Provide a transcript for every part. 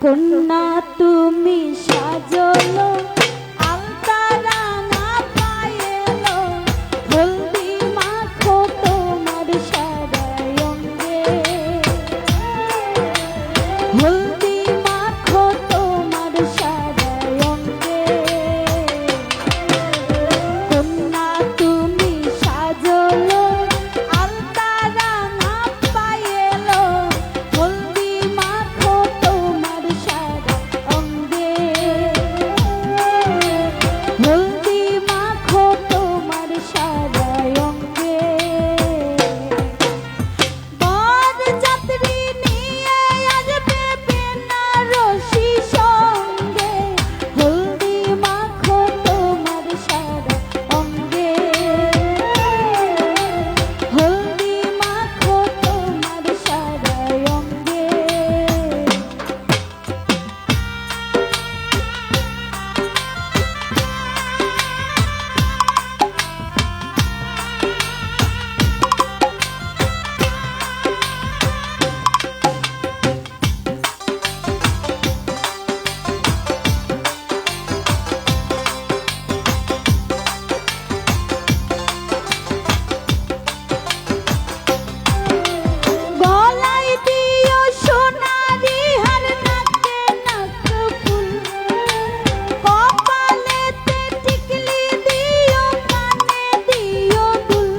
কন্যা তুমি সাজলো আলতারা না পায়েলো হলদি মাখো তোমার সারায় অঙ্গে হলদি মাখো তোমার সারায় অঙ্গে কন্যা তুমি সাজলো আলতারা না পায়েলো হলদি মাখো তোমার সারা অঙ্গে হলদি মাখো তোমার সারা অঙ্গে বর যাত্রী নিয়ে আসবে বেনারসি সঙ্গে হলদি মাখো তোমার সারা অঙ্গে হলদি মাখো তোমার সারা অঙ্গে গলায় দিও সোনারি হার নাকে নাক ফুল কপালেতে টিকলি দিও কানে দিও দুল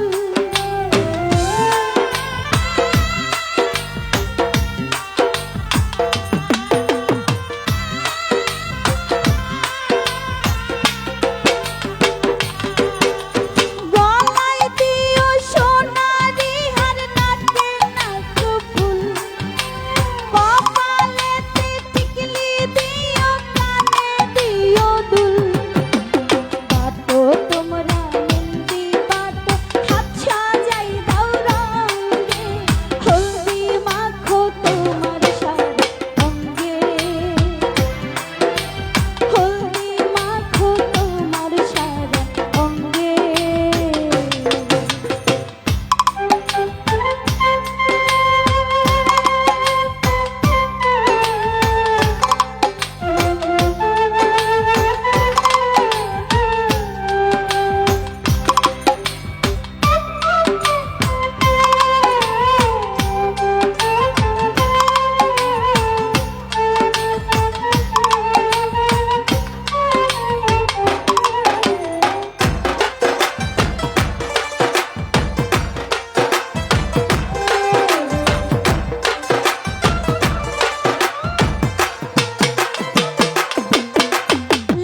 গলায় দিও সোনারি হার নাকে নাক ফুল কপালেতে টিকলি দিও কানে দিও দুল বাটো তোমরা মেহেন্দি বাটো হাত সাজাই দাও রঙে হলদি মাখো তোমার সারা অঙ্গে হলদি মাখো তোমার সারা অঙ্গে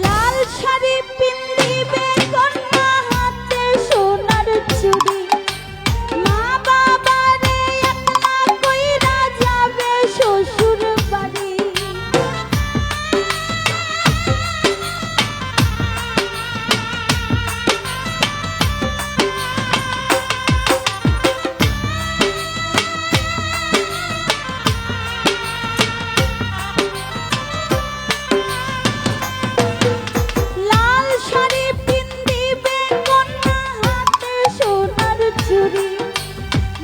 লাল শাড়ি পিন্দিবে কন্যা হাতে সোনার চুড়ি মা বাবারে একলা কইরা যাবে শ্বশুর বাড়ি লাল শাড়ি পিন্দিবে কন্যা হাতে সোনার চুড়ি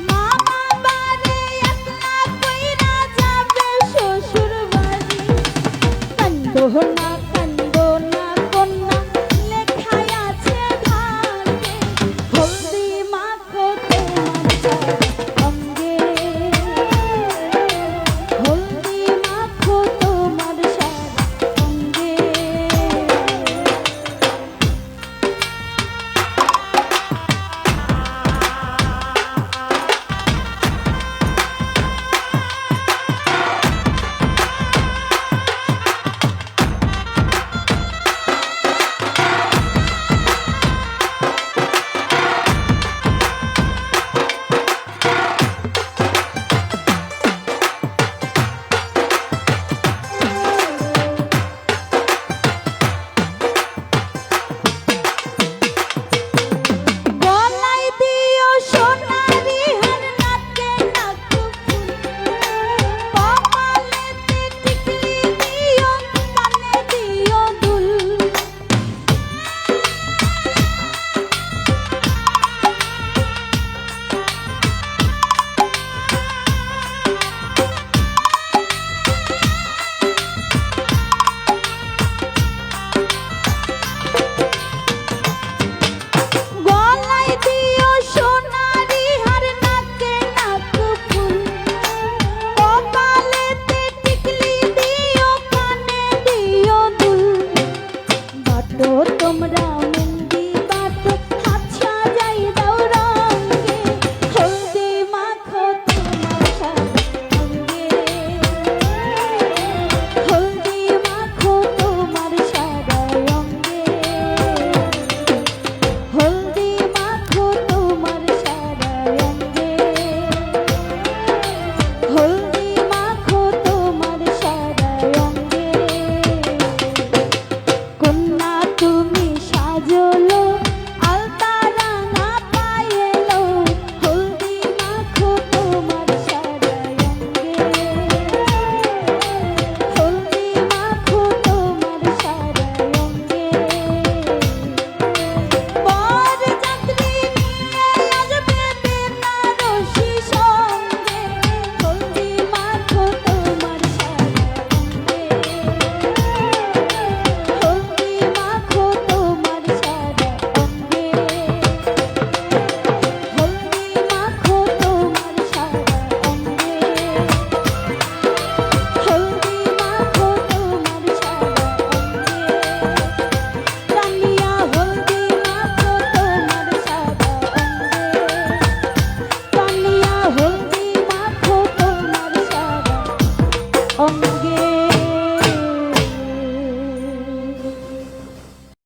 মা বাবারে একলা কইরা যাবে শ্বশুর বাড়ি কান্দো না